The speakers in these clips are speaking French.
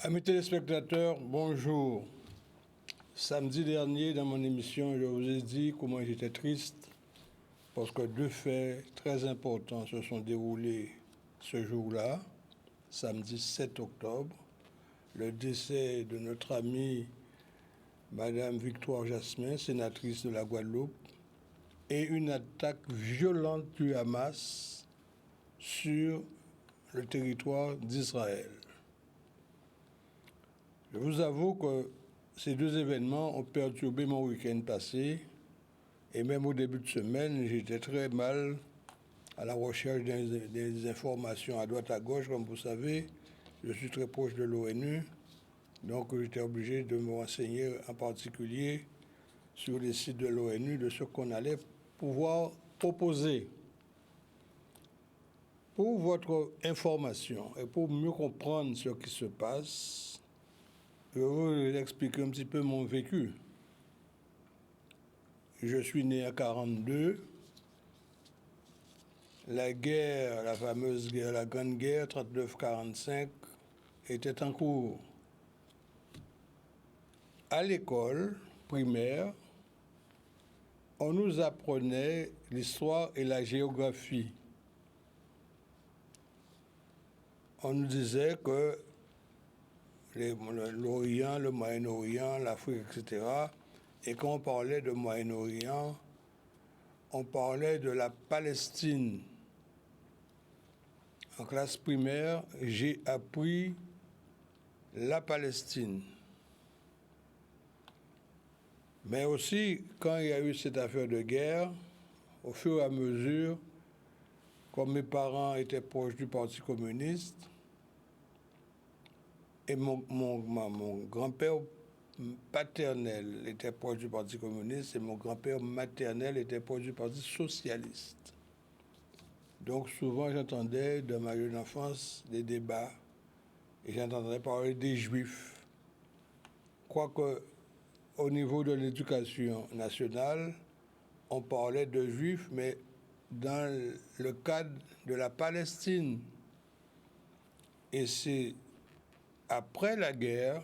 Amis téléspectateurs, bonjour. Samedi dernier, dans mon émission, je vous ai dit comment j'étais triste parce que deux faits très importants se sont déroulés ce jour-là, samedi 7 octobre. Le décès de notre amie Madame Victoire Jasmin, sénatrice de la Guadeloupe, et une attaque violente du Hamas sur le territoire d'Israël. Je vous avoue que ces deux événements ont perturbé mon week-end passé et même au début de semaine, j'étais très mal à la recherche des informations à droite à gauche. Comme vous savez, je suis très proche de l'ONU, donc j'étais obligé de me renseigner en particulier sur les sites de l'ONU de ce qu'on allait pouvoir proposer. Pour votre information et pour mieux comprendre ce qui se passe, je vais vous expliquer un petit peu mon vécu. Je suis né en 1942. La guerre, la fameuse guerre, la Grande Guerre 39-45 était en cours. À l'école primaire, on nous apprenait l'histoire et la géographie. On nous disait que l'Orient, le Moyen-Orient, l'Afrique, etc. Et quand on parlait de Moyen-Orient, on parlait de la Palestine. En classe primaire, j'ai appris la Palestine. Mais aussi, quand il y a eu cette affaire de guerre, au fur et à mesure, comme mes parents étaient proches du Parti communiste, et mon grand-père paternel était proche du Parti communiste et mon grand-père maternel était proche du Parti socialiste. Donc souvent j'entendais dans ma jeune enfance des débats et j'entendais parler des Juifs. Quoique au niveau de l'éducation nationale, on parlait de Juifs, mais dans le cadre de la Palestine. Et c'est après la guerre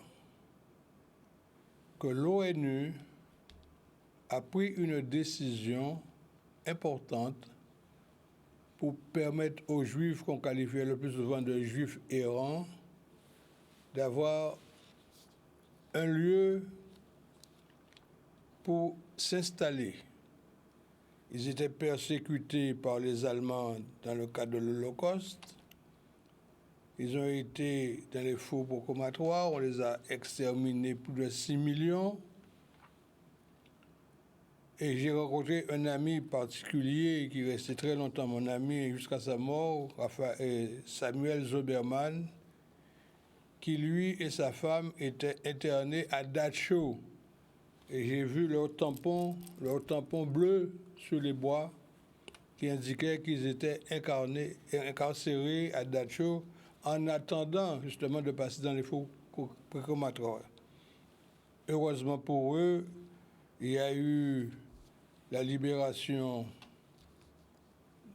que l'ONU a pris une décision importante pour permettre aux Juifs, qu'on qualifiait le plus souvent de Juifs errants, d'avoir un lieu pour s'installer. Ils étaient persécutés par les Allemands dans le cadre de l'Holocauste. Ils ont été dans les fours proclamatoires, on les a exterminés plus de 6 millions. Et j'ai rencontré un ami particulier qui restait très longtemps mon ami jusqu'à sa mort, Samuel Zoberman, qui lui et sa femme étaient internés à Dachau. Et j'ai vu leur tampon bleu sur les bois qui indiquait qu'ils étaient incarcérés à Dachau en attendant justement de passer dans les fours précomatoires. Heureusement pour eux, il y a eu la libération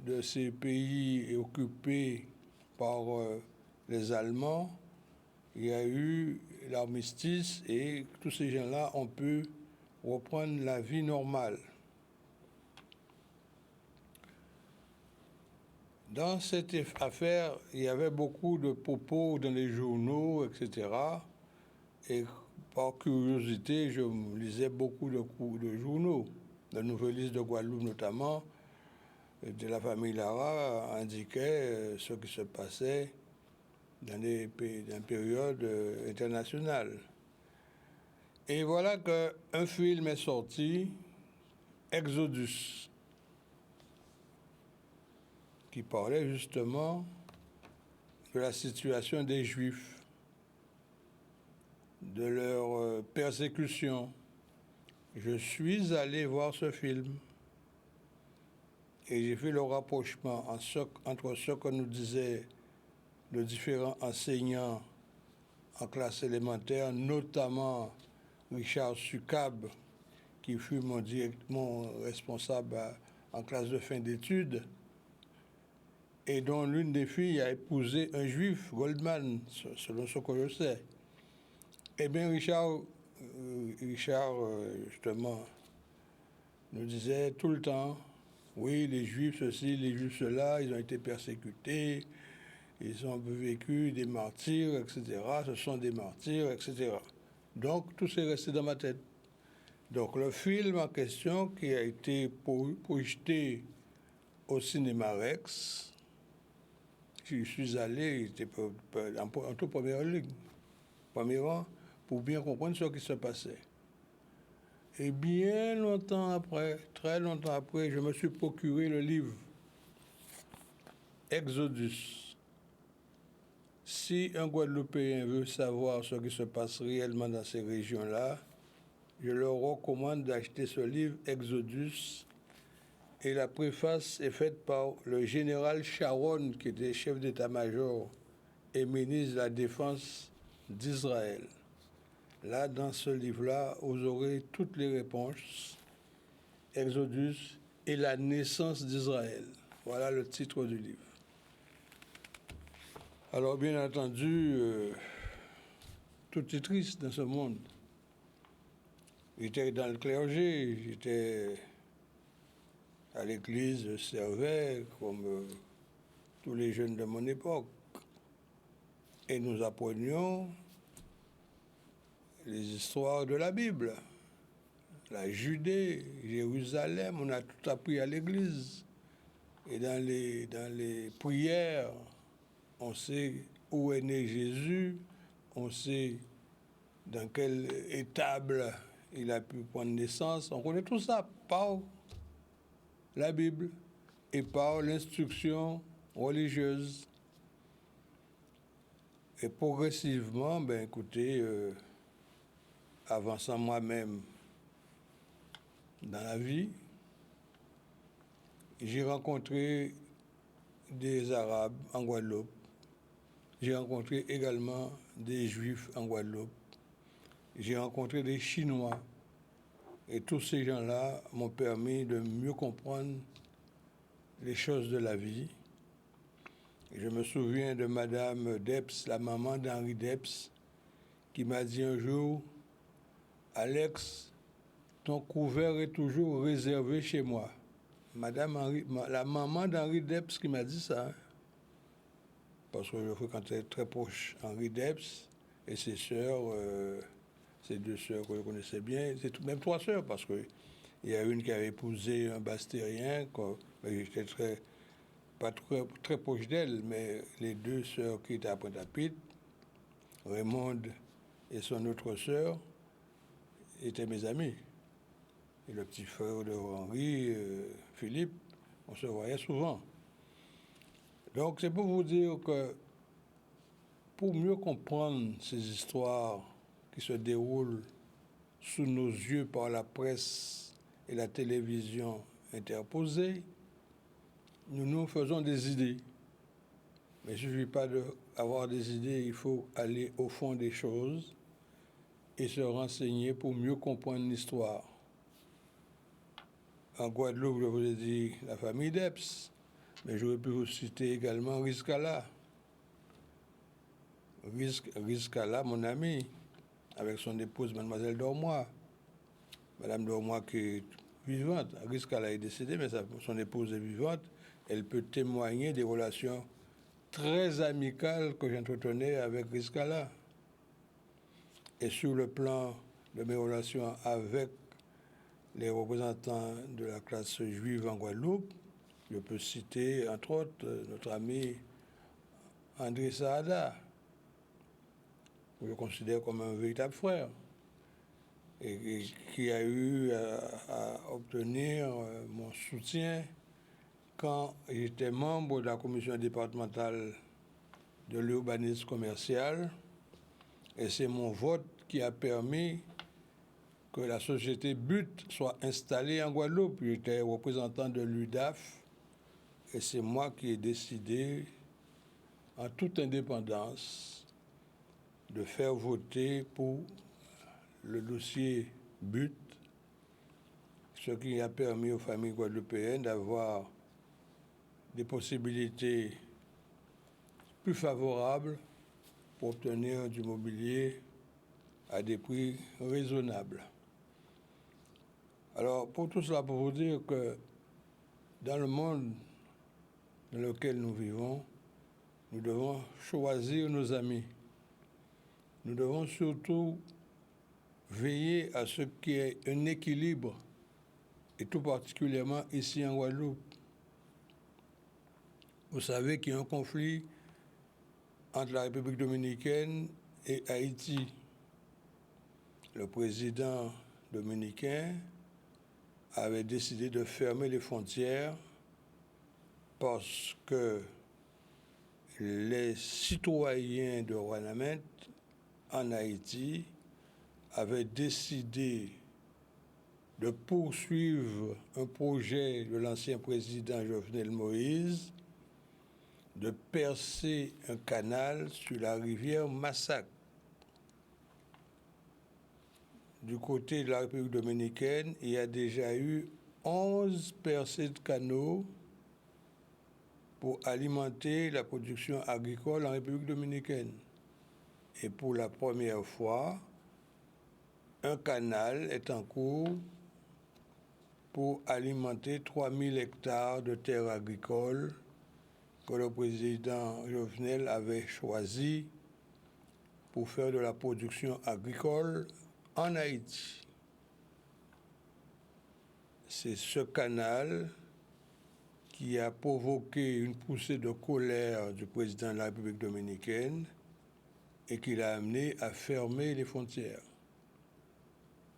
de ces pays occupés par les Allemands. Il y a eu l'armistice et tous ces gens-là ont pu reprendre la vie normale. Dans cette affaire, il y avait beaucoup de propos dans les journaux, etc. Et par curiosité, je lisais beaucoup de journaux. La Nouvelliste de Guadeloupe notamment, de la famille Lara, indiquait ce qui se passait dans une période internationale. Et voilà qu'un film est sorti, Exodus, qui parlait justement de la situation des Juifs, de leur persécution. Je suis allé voir ce film et j'ai fait le rapprochement entre ce que nous disaient de différents enseignants en classe élémentaire, notamment Richard Sucab, qui fut mon responsable en classe de fin d'études, et dont l'une des filles a épousé un juif, Goldman, selon ce que je sais. Eh bien, Richard, justement, nous disait tout le temps, oui, les Juifs ceci, les Juifs cela, ils ont été persécutés, ils ont vécu des martyrs, etc. Ce sont des martyrs, etc. Donc, tout s'est resté dans ma tête. Donc, le film en question qui a été projeté au cinéma Rex, je suis allé, il était en toute première ligne, premier rang, pour bien comprendre ce qui se passait. Et bien longtemps après, très longtemps après, je me suis procuré le livre Exodus. Si un Guadeloupéen veut savoir ce qui se passe réellement dans ces régions-là, je leur recommande d'acheter ce livre Exodus. Et la préface est faite par le général Sharon, qui était chef d'état-major et ministre de la Défense d'Israël. Là, dans ce livre-là, vous aurez toutes les réponses. Exodus et la naissance d'Israël. Voilà le titre du livre. Alors, bien entendu, tout est triste dans ce monde. J'étais dans le clergé, j'étais à l'église, je servais comme tous les jeunes de mon époque. Et nous apprenions les histoires de la Bible. La Judée, Jérusalem, on a tout appris à l'église. Et dans les prières, on sait où est né Jésus, on sait dans quelle étable il a pu prendre naissance. On connaît tout ça par la Bible et par l'instruction religieuse. Et progressivement, ben écoutez, avançant moi-même dans la vie, j'ai rencontré des Arabes en Guadeloupe. J'ai rencontré également des Juifs en Guadeloupe. J'ai rencontré des Chinois. Et tous ces gens-là m'ont permis de mieux comprendre les choses de la vie. Et je me souviens de Madame Debs, la maman d'Henri Debs, qui m'a dit un jour, « Alex, ton couvert est toujours réservé chez moi. » La maman d'Henri Debs qui m'a dit ça, hein, parce que je fréquentais très proche Henri Debs et ses sœurs, ces deux sœurs que je connaissais bien, c'est même trois sœurs, parce qu'il y a une qui avait épousé un Bastérien, j'étais pas très proche d'elle, mais les deux sœurs qui étaient à Pointe-à-Pitre, Raymonde et son autre sœur, étaient mes amis. Et le petit frère de Henri, Philippe, on se voyait souvent. Donc c'est pour vous dire que pour mieux comprendre ces histoires qui se déroulent sous nos yeux par la presse et la télévision interposées, nous nous faisons des idées. Mais il ne suffit pas d'avoir des idées, il faut aller au fond des choses et se renseigner pour mieux comprendre l'histoire. En Guadeloupe, je vous ai dit la famille Debs, mais j'aurais pu vous citer également Rizkala. Rizkala, mon ami, avec son épouse, mademoiselle Dormois. Madame Dormois qui est vivante. Rizkala est décédée, mais son épouse est vivante. Elle peut témoigner des relations très amicales que j'entretenais avec Rizkala. Et sur le plan de mes relations avec les représentants de la classe juive en Guadeloupe, je peux citer, entre autres, notre ami André Saada, que je considère comme un véritable frère, et qui a eu à obtenir mon soutien quand j'étais membre de la commission départementale de l'urbanisme commercial, et c'est mon vote qui a permis que la société BUT soit installée en Guadeloupe. J'étais représentant de l'UDAF, et c'est moi qui ai décidé, en toute indépendance, de faire voter pour le dossier BUT, ce qui a permis aux familles guadeloupéennes d'avoir des possibilités plus favorables pour obtenir du mobilier à des prix raisonnables. Alors, pour tout cela, pour vous dire que dans le monde dans lequel nous vivons, nous devons choisir nos amis. Nous devons surtout veiller à ce qu'il y ait un équilibre, et tout particulièrement ici en Guadeloupe. Vous savez qu'il y a un conflit entre la République dominicaine et Haïti. Le président dominicain avait décidé de fermer les frontières parce que les citoyens de Ouanaminthe en Haïti avaient décidé de poursuivre un projet de l'ancien président Jovenel Moïse de percer un canal sur la rivière Massac. Du côté de la République dominicaine, il y a déjà eu 11 percées de canaux pour alimenter la production agricole en République dominicaine. Et pour la première fois, un canal est en cours pour alimenter 3000 hectares de terres agricoles que le président Jovenel avait choisi pour faire de la production agricole en Haïti. C'est ce canal qui a provoqué une poussée de colère du président de la République dominicaine et qui l'a amené à fermer les frontières.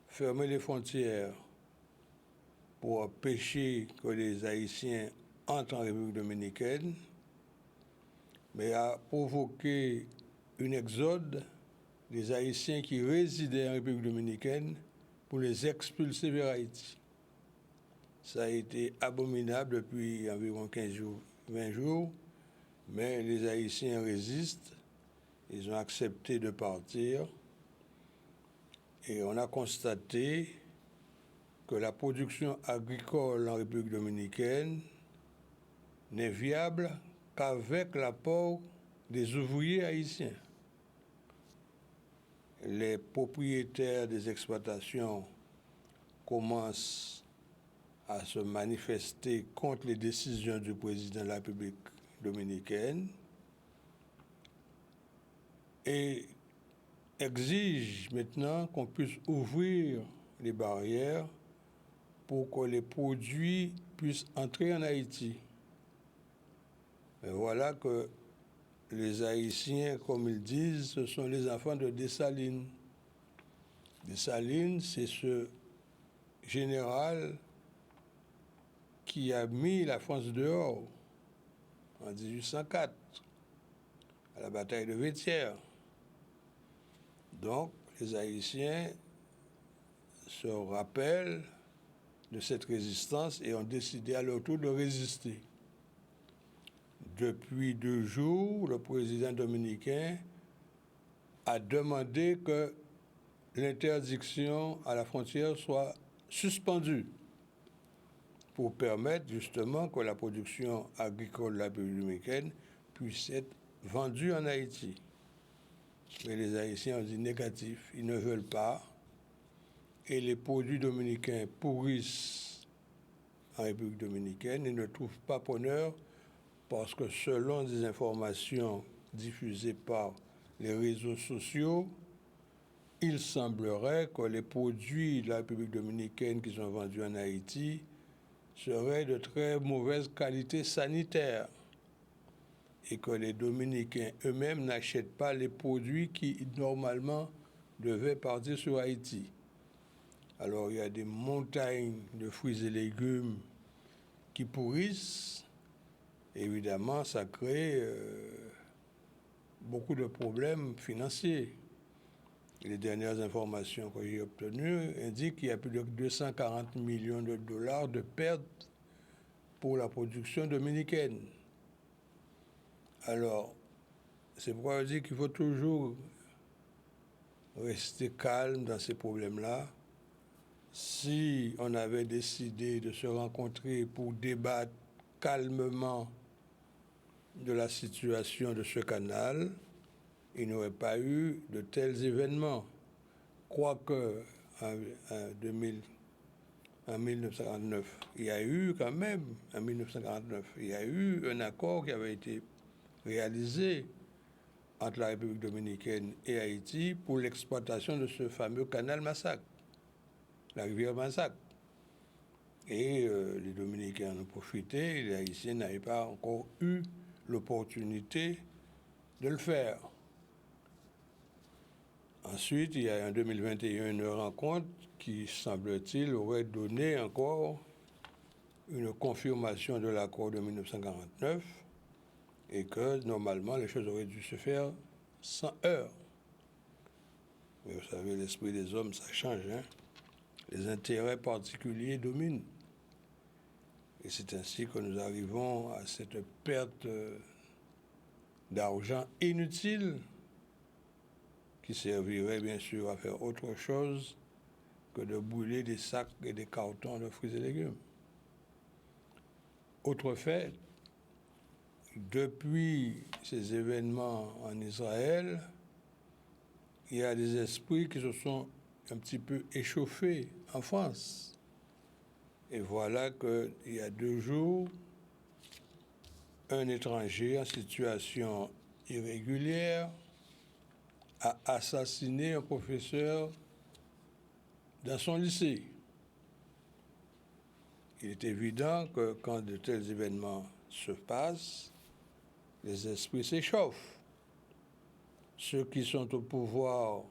Fermer les frontières pour empêcher que les Haïtiens entrent en République dominicaine, mais a provoqué une exode des Haïtiens qui résidaient en République dominicaine pour les expulser vers Haïti. Ça a été abominable depuis environ 15 jours, 20 jours, mais les Haïtiens résistent, ils ont accepté de partir et on a constaté que la production agricole en République dominicaine n'est viable qu'avec l'apport des ouvriers haïtiens. Les propriétaires des exploitations commencent à se manifester contre les décisions du président de la République dominicaine et exigent maintenant qu'on puisse ouvrir les barrières pour que les produits puissent entrer en Haïti. Et voilà que les Haïtiens, comme ils disent, ce sont les enfants de Dessalines. Dessalines, c'est ce général qui a mis la France dehors en 1804, à la bataille de Vétière. Donc, les Haïtiens se rappellent de cette résistance et ont décidé à leur tour de résister. Depuis 2 jours, le président dominicain a demandé que l'interdiction à la frontière soit suspendue pour permettre justement que la production agricole de la République dominicaine puisse être vendue en Haïti. Mais les Haïtiens ont dit négatif, ils ne veulent pas. Et les produits dominicains pourrissent en République dominicaine et ne trouvent pas preneur parce que selon des informations diffusées par les réseaux sociaux, il semblerait que les produits de la République dominicaine qui sont vendus en Haïti seraient de très mauvaise qualité sanitaire et que les Dominicains eux-mêmes n'achètent pas les produits qui normalement devaient partir sur Haïti. Alors il y a des montagnes de fruits et légumes qui pourrissent. Évidemment, ça crée beaucoup de problèmes financiers. Les dernières informations que j'ai obtenues indiquent qu'il y a plus de 240 millions de dollars de pertes pour la production dominicaine. Alors, c'est pourquoi je dis qu'il faut toujours rester calme dans ces problèmes-là. Si on avait décidé de se rencontrer pour débattre calmement de la situation de ce canal, il n'y aurait pas eu de tels événements. quoique en 1949, il y a eu quand même, en 1949, il y a eu un accord qui avait été réalisé entre la République dominicaine et Haïti pour l'exploitation de ce fameux canal Massac, la rivière Massac. Et les Dominicains en ont profité, les Haïtiens n'avaient pas encore eu l'opportunité de le faire. Ensuite, il y a en 2021 une rencontre qui, semble-t-il, aurait donné encore une confirmation de l'accord de 1949 et que, normalement, les choses auraient dû se faire sans heurts. Mais vous savez, l'esprit des hommes, ça change, hein? Les intérêts particuliers dominent. Et c'est ainsi que nous arrivons à cette perte d'argent inutile qui servirait bien sûr à faire autre chose que de brûler des sacs et des cartons de fruits et légumes. Autre fait, depuis ces événements en Israël, il y a des esprits qui se sont un petit peu échauffés en France. Et voilà qu'il y a 2 jours, un étranger en situation irrégulière a assassiné un professeur dans son lycée. Il est évident que quand de tels événements se passent, les esprits s'échauffent. Ceux qui sont au pouvoir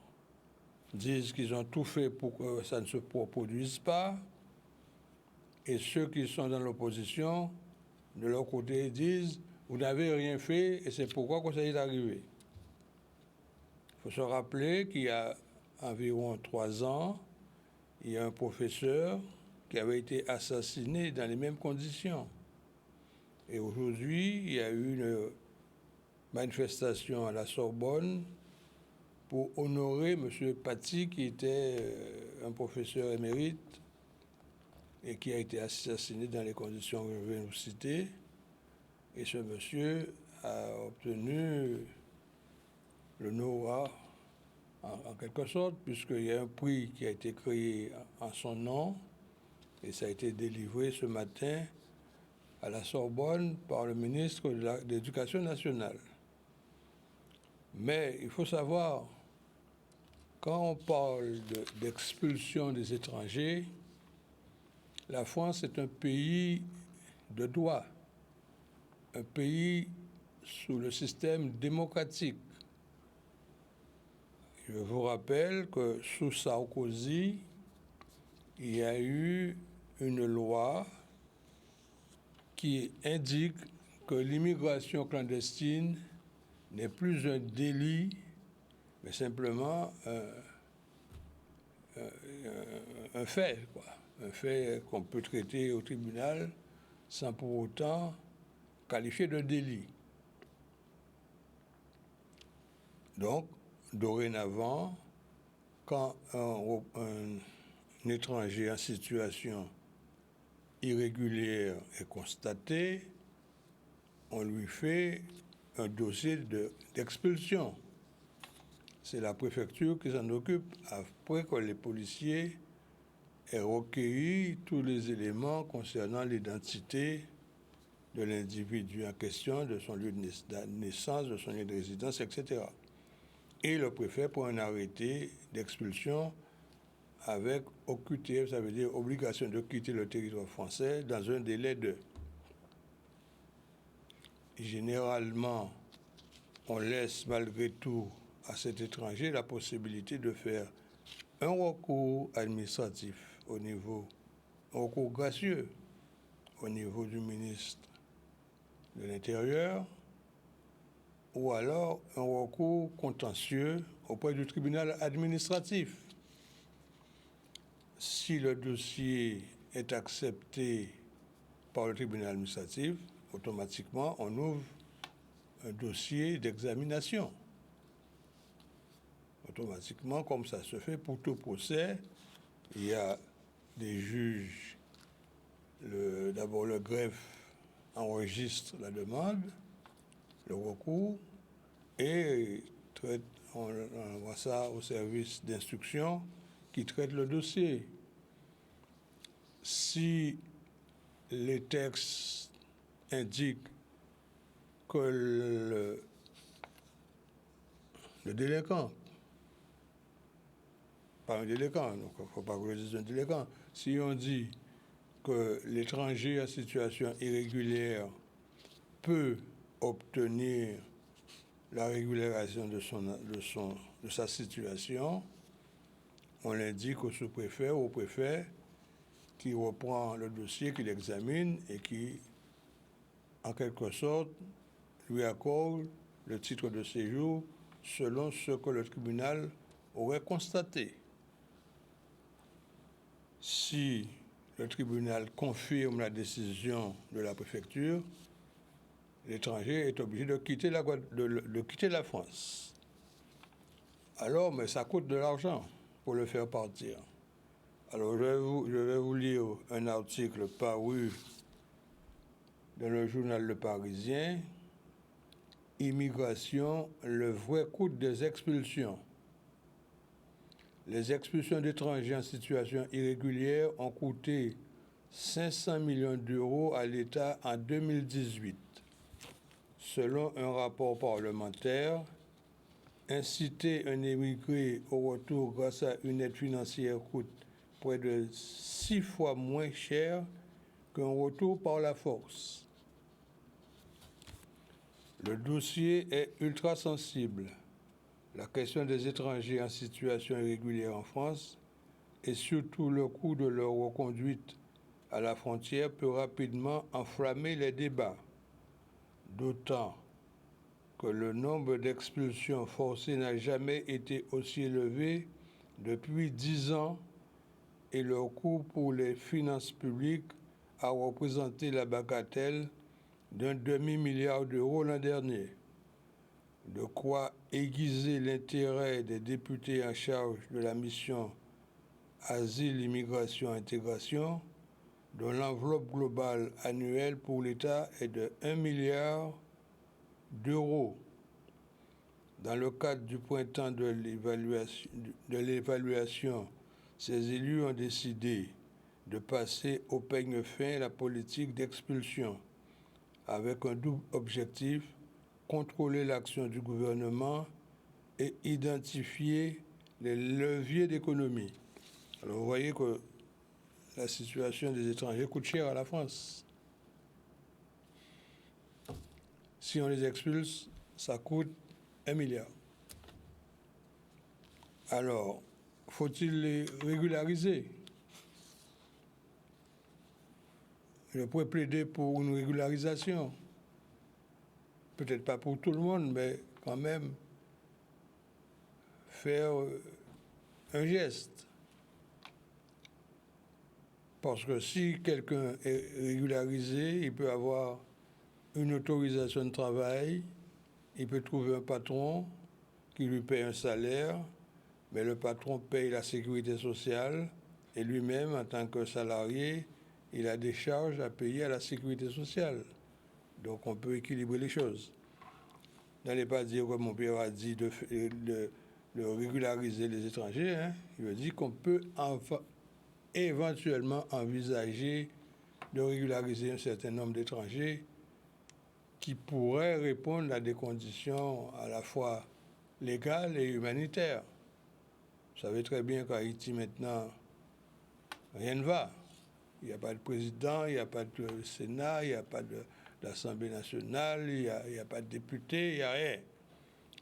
disent qu'ils ont tout fait pour que ça ne se reproduise pas, et ceux qui sont dans l'opposition, de leur côté, disent « vous n'avez rien fait et c'est pourquoi ça est arrivé ». Il faut se rappeler qu'il y a environ 3 ans, il y a un professeur qui avait été assassiné dans les mêmes conditions. Et aujourd'hui, il y a eu une manifestation à la Sorbonne pour honorer M. Paty, qui était un professeur émérite et qui a été assassiné dans les conditions que je viens de vous citer. Et ce monsieur a obtenu le NOA en quelque sorte, puisqu'il y a un prix qui a été créé en son nom, et ça a été délivré ce matin à la Sorbonne par le ministre de l'Éducation nationale. Mais il faut savoir, quand on parle d'expulsion des étrangers, la France est un pays de droit, un pays sous le système démocratique. Je vous rappelle que sous Sarkozy, il y a eu une loi qui indique que l'immigration clandestine n'est plus un délit, mais simplement un fait, quoi. Un fait qu'on peut traiter au tribunal sans pour autant qualifier de délit. Donc, dorénavant, quand un étranger en situation irrégulière est constaté, on lui fait un dossier d'expulsion. C'est la préfecture qui s'en occupe après que les policiers aient recueilli tous les éléments concernant l'identité de l'individu en question, de son lieu de naissance, de son lieu de résidence, etc. Et le préfet prend un arrêté d'expulsion avec OQTF, ça veut dire obligation de quitter le territoire français dans un délai de. Généralement, on laisse malgré tout à cet étranger la possibilité de faire un recours administratif au niveau, un recours gracieux au niveau du ministre de l'Intérieur, ou alors un recours contentieux auprès du tribunal administratif. Si le dossier est accepté par le tribunal administratif, automatiquement, on ouvre un dossier d'examination. Automatiquement, comme ça se fait pour tout procès, il y a des juges. D'abord, le greffe enregistre la demande, le recours, et on envoie ça au service d'instruction qui traite le dossier. Si les textes indiquent que le délinquant, pas un délinquant, donc il ne faut pas que je dise un délinquant, si on dit que l'étranger en situation irrégulière peut obtenir la régularisation de sa situation, on l'indique au sous-préfet ou au préfet qui reprend le dossier, qui l'examine et qui, en quelque sorte, lui accorde le titre de séjour selon ce que le tribunal aurait constaté. Si le tribunal confirme la décision de la préfecture, l'étranger est obligé de quitter la France. Alors, mais ça coûte de l'argent pour le faire partir. Alors, je vais vous lire un article paru dans le journal Le Parisien, Immigration, le vrai coût des expulsions. Les expulsions d'étrangers en situation irrégulière ont coûté 500 millions d'euros à l'État en 2018. Selon un rapport parlementaire, inciter un émigré au retour grâce à une aide financière coûte près de 6 fois moins cher qu'un retour par la force. Le dossier est ultra sensible. La question des étrangers en situation irrégulière en France et surtout le coût de leur reconduite à la frontière peut rapidement enflammer les débats, d'autant que le nombre d'expulsions forcées n'a jamais été aussi élevé depuis 10 ans et leur coût pour les finances publiques a représenté la bagatelle d'un demi-milliard d'euros l'an dernier. De quoi aiguiser l'intérêt des députés en charge de la mission Asile, Immigration, Intégration, dont l'enveloppe globale annuelle pour l'État est de 1 milliard d'euros. Dans le cadre du printemps de l'évaluation, ces élus ont décidé de passer au peigne fin la politique d'expulsion, avec un double objectif: contrôler l'action du gouvernement et identifier les leviers d'économie. Alors vous voyez que la situation des étrangers coûte cher à la France. Si on les expulse, ça coûte 1 milliard. Alors, faut-il les régulariser? Je pourrais plaider pour une régularisation. Peut-être pas pour tout le monde, mais quand même faire un geste. Parce que si quelqu'un est régularisé, il peut avoir une autorisation de travail, il peut trouver un patron qui lui paye un salaire, mais le patron paye la sécurité sociale et lui-même, en tant que salarié, il a des charges à payer à la sécurité sociale. Donc on peut équilibrer les choses. N'allez pas dire, comme mon père a dit, de régulariser les étrangers. Hein. Il veut dire qu'on peut éventuellement envisager de régulariser un certain nombre d'étrangers qui pourraient répondre à des conditions à la fois légales et humanitaires. Vous savez très bien qu'Haïti, maintenant, rien ne va. Il n'y a pas de président, il n'y a pas de Sénat, il n'y a pas d'Assemblée nationale, il n'y a pas de député, il n'y a rien.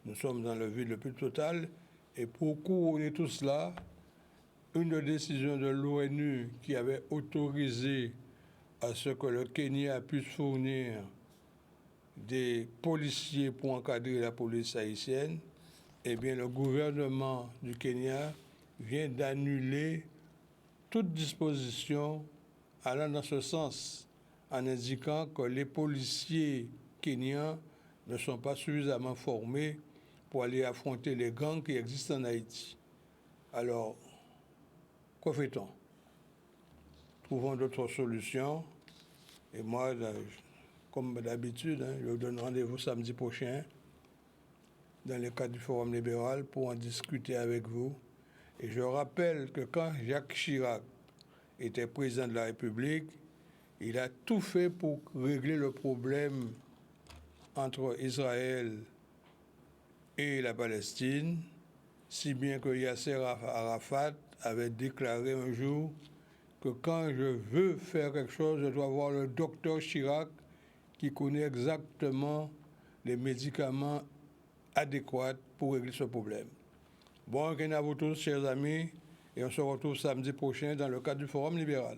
Nous sommes dans le vide le plus total. Et pour couronner tout cela, une décision de l'ONU qui avait autorisé à ce que le Kenya puisse fournir des policiers pour encadrer la police haïtienne, eh bien le gouvernement du Kenya vient d'annuler toute disposition allant dans ce sens, en indiquant que les policiers kenyans ne sont pas suffisamment formés pour aller affronter les gangs qui existent en Haïti. Alors, que fait-on? Trouvons d'autres solutions. Et moi, comme d'habitude, je vous donne rendez-vous samedi prochain dans le cadre du Forum libéral pour en discuter avec vous Et je rappelle que quand Jacques Chirac était président de la République, il a tout fait pour régler le problème entre Israël et la Palestine, si bien que Yasser Arafat avait déclaré un jour que quand je veux faire quelque chose, je dois voir le docteur Chirac qui connaît exactement les médicaments adéquats pour régler ce problème. Bon week-end à vous tous, chers amis, et on se retrouve samedi prochain dans le cadre du Forum libéral.